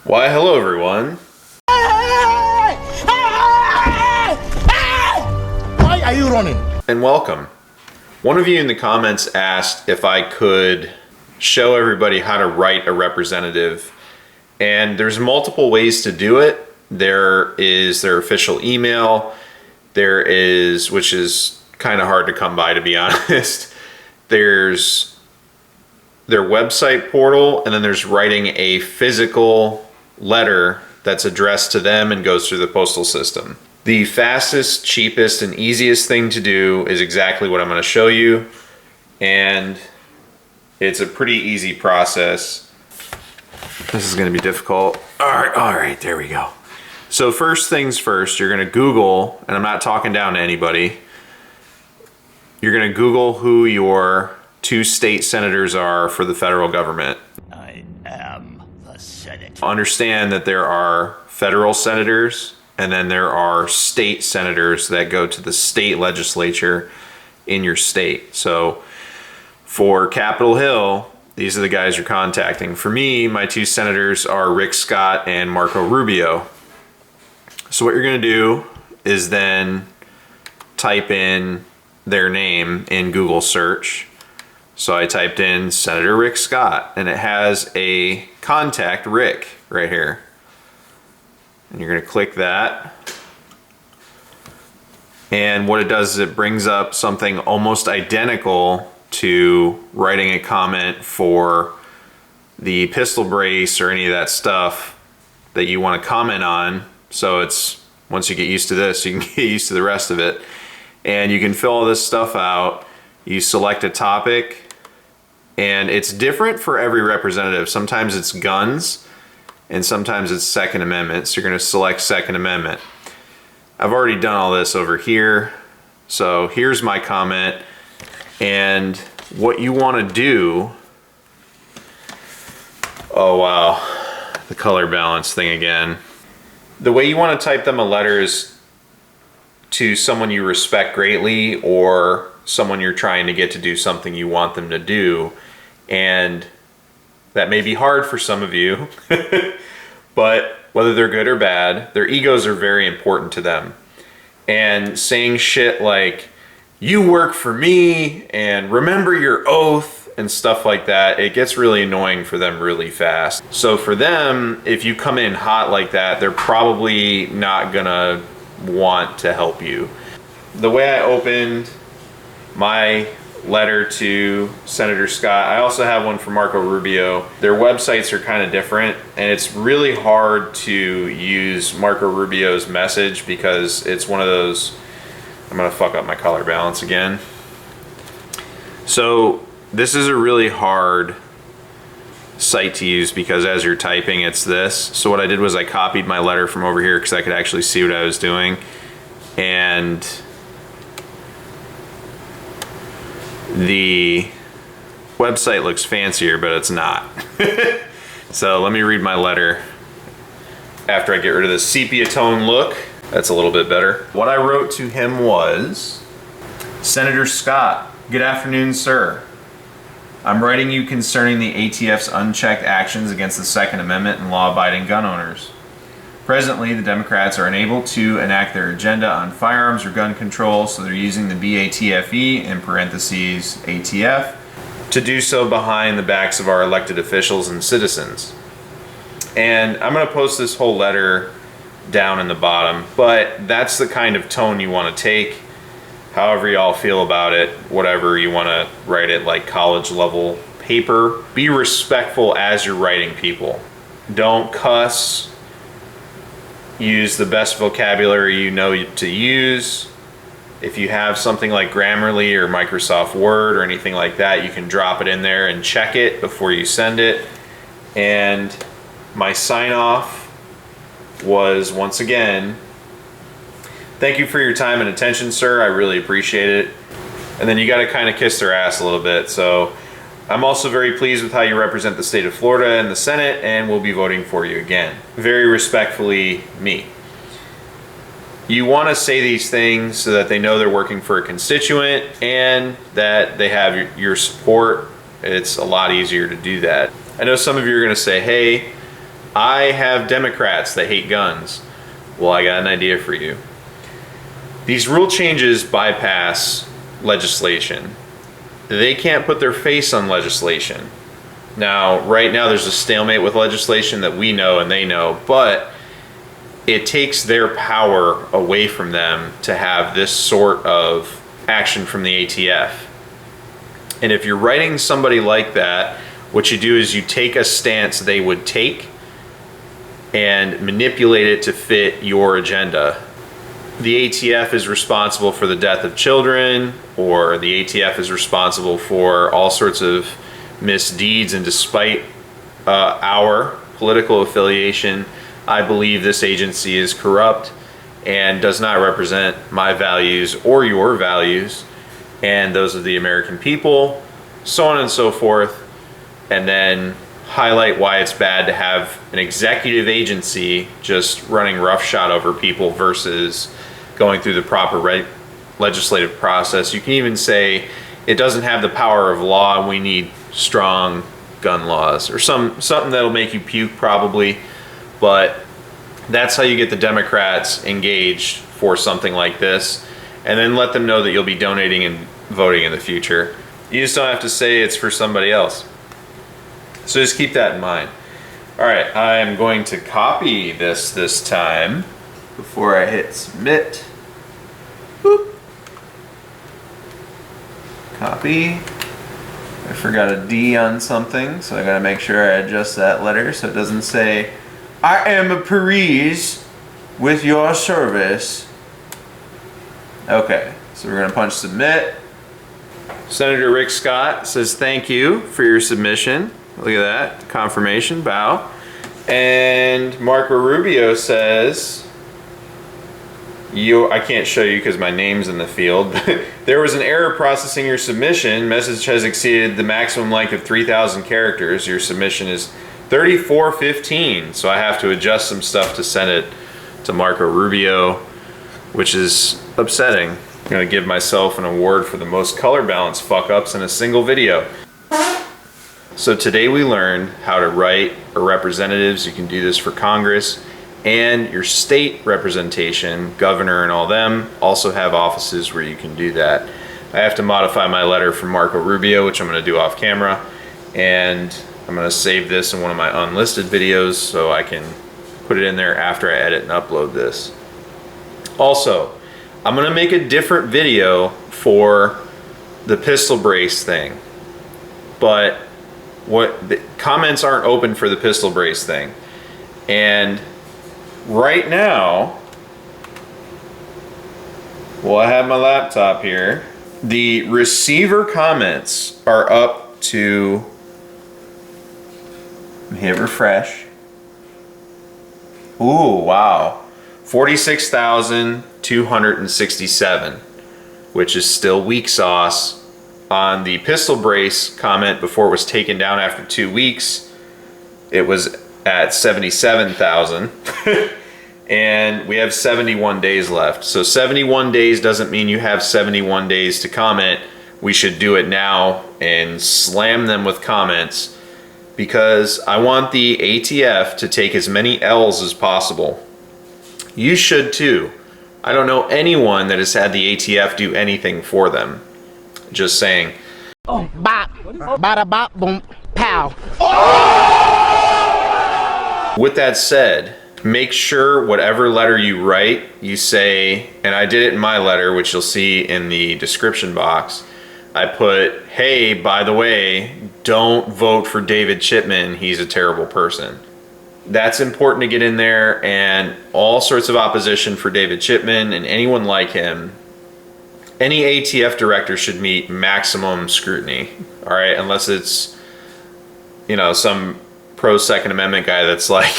Why, hello everyone. Why are you running? And welcome. One of you in the comments asked if I could show everybody how to write a representative. And there's multiple ways to do it. There is their official email. There is, which is kind of hard to come by, to be honest. There's their website portal, and then there's writing a physical letter that's addressed to them and goes through the postal system. The fastest, cheapest, and easiest thing to do is exactly what I'm going to show you, and it's a pretty easy process. This is going to be difficult. All right, there we go. So first things first, you're going to Google, and I'm not talking down to anybody, you're going to Google who your 2 state senators are for the federal government. I am the Senate. Understand that there are federal senators and then there are state senators that go to the state legislature in your state. So for Capitol Hill, these are the guys you're contacting. For me, my 2 senators are Rick Scott and Marco Rubio. So what you're going to do is then type in their name in Google search. So I typed in Senator Rick Scott, and it has a contact Rick right here. And you're going to click that. And what it does is it brings up something almost identical to writing a comment for the pistol brace or any of that stuff that you want to comment on. So it's, once you get used to this, you can get used to the rest of it. And you can fill all this stuff out. You select a topic, and it's different for every representative. Sometimes it's guns, and sometimes it's Second Amendment. So you're going to select Second Amendment. I've already done all this over here. So here's my comment. And what you want to do, oh wow, the color balance thing again. The way you want to type them a letter is to someone you respect greatly or someone you're trying to get to do something you want them to do. And that may be hard for some of you, but whether they're good or bad, their egos are very important to them. And saying shit like, you work for me and remember your oath and stuff like that, it gets really annoying for them really fast. So for them, if you come in hot like that, they're probably not gonna want to help you. The way I opened my letter to Senator Scott, I also have one for Marco Rubio. Their websites are kind of different, and it's really hard to use Marco Rubio's message because it's one of those, I'm gonna fuck up my color balance again. So this is a really hard site to use because as you're typing, it's this. So what I did was I copied my letter from over here because I could actually see what I was doing. And the website looks fancier, but it's not. So let me read my letter after I get rid of this sepia tone look. That's a little bit better. What I wrote to him was, Senator Scott, good afternoon, sir. I'm writing you concerning the ATF's unchecked actions against the Second Amendment and law-abiding gun owners. Presently, the Democrats are unable to enact their agenda on firearms or gun control, so they're using the BATFE, in parentheses ATF, to do so behind the backs of our elected officials and citizens. And I'm going to post this whole letter down in the bottom, but that's the kind of tone you want to take. However y'all feel about it, whatever you want to write it, like college level paper. Be respectful as you're writing people. Don't cuss. Use the best vocabulary you know to use. If you have something like Grammarly or Microsoft Word or anything like that, you can drop it in there and check it before you send it. And my sign off was, once again, thank you for your time and attention, sir. I really appreciate it. And then you got to kind of kiss their ass a little bit. So I'm also very pleased with how you represent the state of Florida in the Senate, and we'll be voting for you again. Very respectfully, me. You want to say these things so that they know they're working for a constituent and that they have your support. It's a lot easier to do that. I know some of you are going to say, hey, I have Democrats that hate guns. Well, I got an idea for you. These rule changes bypass legislation. They can't put their face on legislation. Now, right now there's a stalemate with legislation that we know and they know, but it takes their power away from them to have this sort of action from the ATF. And if you're writing somebody like that, what you do is you take a stance they would take and manipulate it to fit your agenda. The ATF is responsible for the death of children, or the ATF is responsible for all sorts of misdeeds, and despite our political affiliation, I believe this agency is corrupt and does not represent my values or your values and those of the American people, so on and so forth, and then highlight why it's bad to have an executive agency just running roughshod over people versus going through the proper legislative process. You can even say it doesn't have the power of law and we need strong gun laws, or something that'll make you puke probably, but that's how you get the Democrats engaged for something like this, and then let them know that you'll be donating and voting in the future. You just don't have to say it's for somebody else. So just keep that in mind. All right, I'm going to copy this time before I hit submit. Boop. Copy. I forgot a D on something, so I gotta make sure I adjust that letter so it doesn't say, I am a Paris with your service. Okay, so we're gonna punch submit. Senator Rick Scott says thank you for your submission. Look at that, confirmation, bow. And Marco Rubio says, I can't show you because my name's in the field. There was an error processing your submission. Message has exceeded the maximum length of 3,000 characters. Your submission is 3415, so I have to adjust some stuff to send it to Marco Rubio, which is upsetting. I'm gonna give myself an award for the most color balance fuck-ups in a single video. So today we learned how to write for representatives. You can do this for Congress, and your state representation, governor and all them, also have offices where you can do that. I have to modify my letter from Marco Rubio, which I'm gonna do off camera, and I'm gonna save this in one of my unlisted videos so I can put it in there after I edit and upload this. Also, I'm gonna make a different video for the pistol brace thing, but the comments aren't open for the pistol brace thing. And right now, well, I have my laptop here. The receiver comments are up to, hit refresh. Ooh, wow. 46,267, which is still weak sauce. On the pistol brace comment before it was taken down after 2 weeks, it was at 77,000. And we have 71 days left. So 71 days doesn't mean you have 71 days to comment. We should do it now and slam them with comments, because I want the ATF to take as many L's as possible. You should too. I don't know anyone that has had the ATF do anything for them. Just saying. Oh, bop, bada bop, boom, pow. With that said, make sure whatever letter you write, you say, and I did it in my letter, which you'll see in the description box. I put, hey, by the way, don't vote for David Chipman. He's a terrible person. That's important to get in there, and all sorts of opposition for David Chipman and anyone like him. Any ATF director should meet maximum scrutiny, all right? Unless it's, you know, some pro-Second Amendment guy that's like,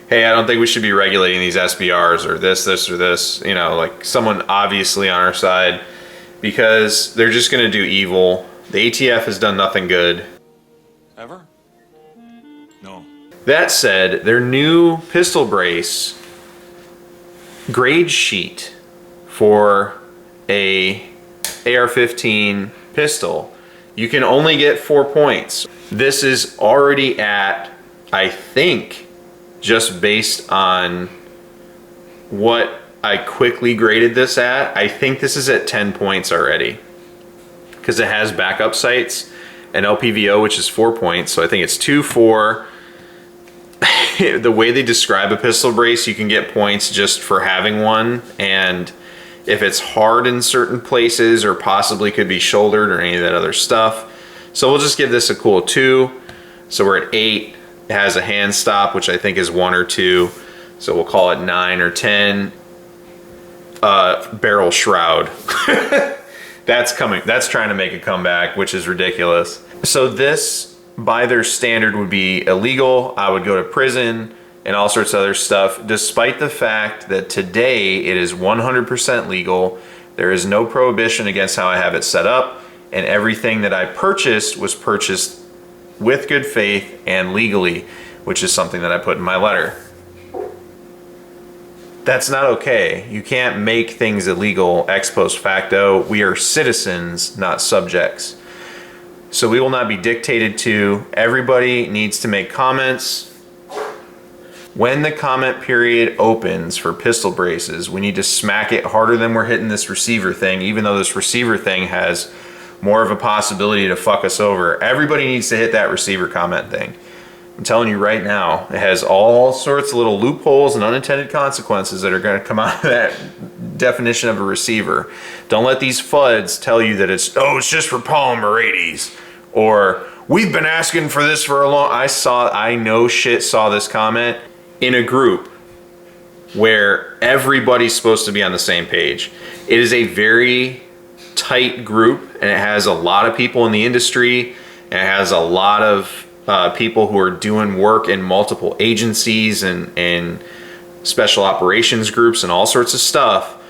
hey, I don't think we should be regulating these SBRs or this, or this, you know, like someone obviously on our side, because they're just gonna do evil. The ATF has done nothing good. Ever? No. That said, their new pistol brace grade sheet for a AR15 pistol, you can only get 4 points. This is already at, I think, just based on what I quickly graded this at, I think this is at 10 points already, because it has backup sights and LPVO, which is 4 points. So I think it's 2, 4. The way they describe a pistol brace, you can get points just for having one, and if it's hard in certain places or possibly could be shouldered or any of that other stuff. So we'll just give this a cool 2. So we're at 8. It has a hand stop, which I think is 1 or 2. So we'll call it 9 or 10. Barrel shroud. That's coming. That's trying to make a comeback, which is ridiculous. So this, by their standard, would be illegal. I would go to prison and all sorts of other stuff, despite the fact that today it is 100% legal. There is no prohibition against how I have it set up, and everything that I purchased was purchased with good faith and legally, which is something that I put in my letter. That's not okay. You can't make things illegal ex post facto. We are citizens, not subjects. So we will not be dictated to. Everybody needs to make comments. When the comment period opens for pistol braces, we need to smack it harder than we're hitting this receiver thing, even though this receiver thing has more of a possibility to fuck us over. Everybody needs to hit that receiver comment thing. I'm telling you right now, it has all sorts of little loopholes and unintended consequences that are going to come out of that definition of a receiver. Don't let these FUDs tell you that it's just for polymer 80s, or we've been asking for this for a long. I know shit saw this comment in a group where everybody's supposed to be on the same page. It is a very tight group, and it has a lot of people in the industry, and it has a lot of people who are doing work in multiple agencies and special operations groups and all sorts of stuff.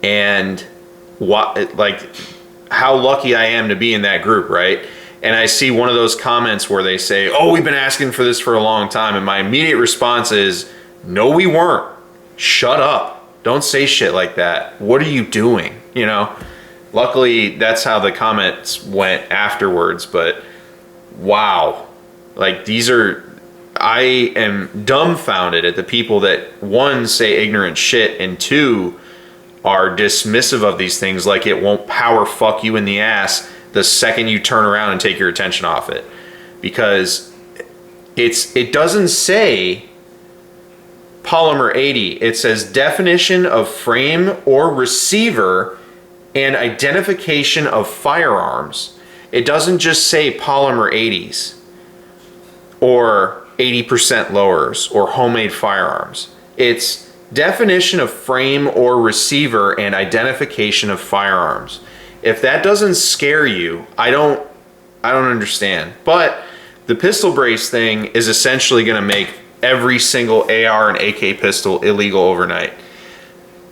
And how lucky I am to be in that group, right? And I see one of those comments where they say, we've been asking for this for a long time. And my immediate response is, no, we weren't. Shut up. Don't say shit like that. What are you doing? Luckily, that's how the comments went afterwards. But wow. I am dumbfounded at the people that, one, say ignorant shit, and two, are dismissive of these things like it won't power fuck you in the ass the second you turn around and take your attention off it. Because it doesn't say polymer 80. It says definition of frame or receiver and identification of firearms. It doesn't just say polymer 80s. Or 80% lowers, or homemade firearms. It's definition of frame or receiver and identification of firearms. If that doesn't scare you, I don't understand. But the pistol brace thing is essentially going to make every single AR and AK pistol illegal overnight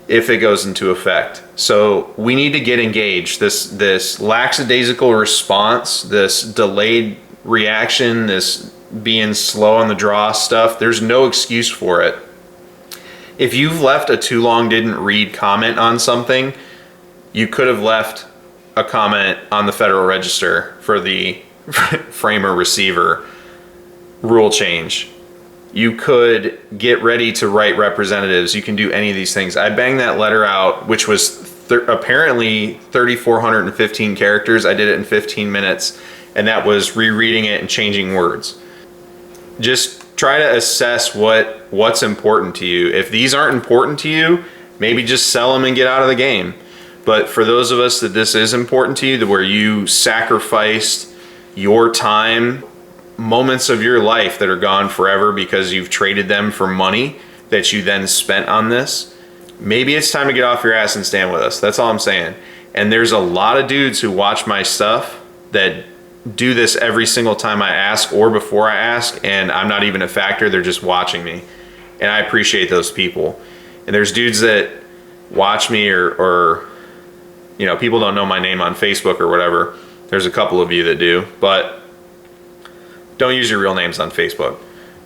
if it goes into effect. So we need to get engaged. This lackadaisical response, this delayed reaction, this being slow on the draw stuff, there's no excuse for it. If you've left a too long didn't read comment on something, you could have left a comment on the Federal Register for the frame or receiver rule change. You could get ready to write representatives. You can do any of these things. I banged that letter out, which was apparently 3,415 characters. I did it in 15 minutes, and that was rereading it and changing words. Just try to assess what's important to you. If these aren't important to you, maybe just sell them and get out of the game. But for those of us that this is important to you, where you sacrificed your time, moments of your life that are gone forever because you've traded them for money that you then spent on this, maybe it's time to get off your ass and stand with us. That's all I'm saying. And there's a lot of dudes who watch my stuff that do this every single time I ask or before I ask, and I'm not even a factor. They're just watching me, and I appreciate those people. And there's dudes that watch me or people don't know my name on Facebook or whatever. There's a couple of you that do, but don't use your real names on Facebook.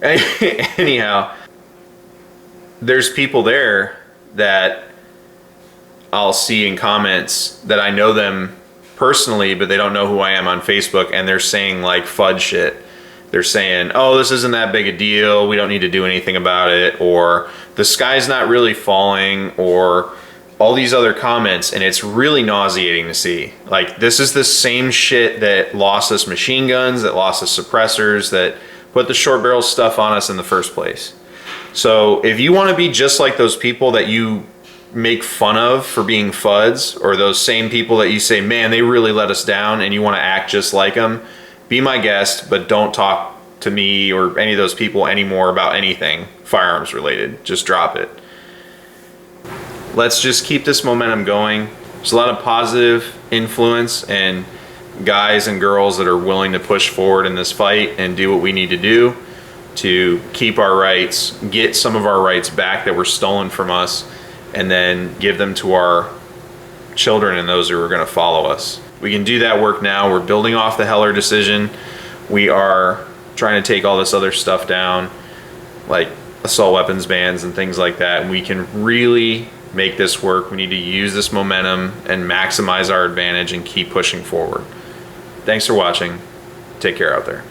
Anyhow, there's people there that I'll see in comments that I know them personally, but they don't know who I am on Facebook, and they're saying like FUD shit. They're saying, oh, this isn't that big a deal, we don't need to do anything about it, or the sky's not really falling, or all these other comments, and it's really nauseating to see. Like, this is the same shit that lost us machine guns, that lost us suppressors, that put the short barrel stuff on us in the first place. So if you want to be just like those people that you make fun of for being FUDs, or those same people that you say, man, they really let us down, and you want to act just like them, be my guest, but don't talk to me or any of those people anymore about anything firearms related. Just drop it. Let's just keep this momentum going. There's a lot of positive influence and guys and girls that are willing to push forward in this fight and do what we need to do to keep our rights, get some of our rights back that were stolen from us, and then give them to our children and those who are going to follow us. We can do that work now. We're building off the Heller decision. We are trying to take all this other stuff down, like assault weapons bans and things like that, and we can really make this work. We need to use this momentum and maximize our advantage and keep pushing forward. Thanks for watching. Take care out there.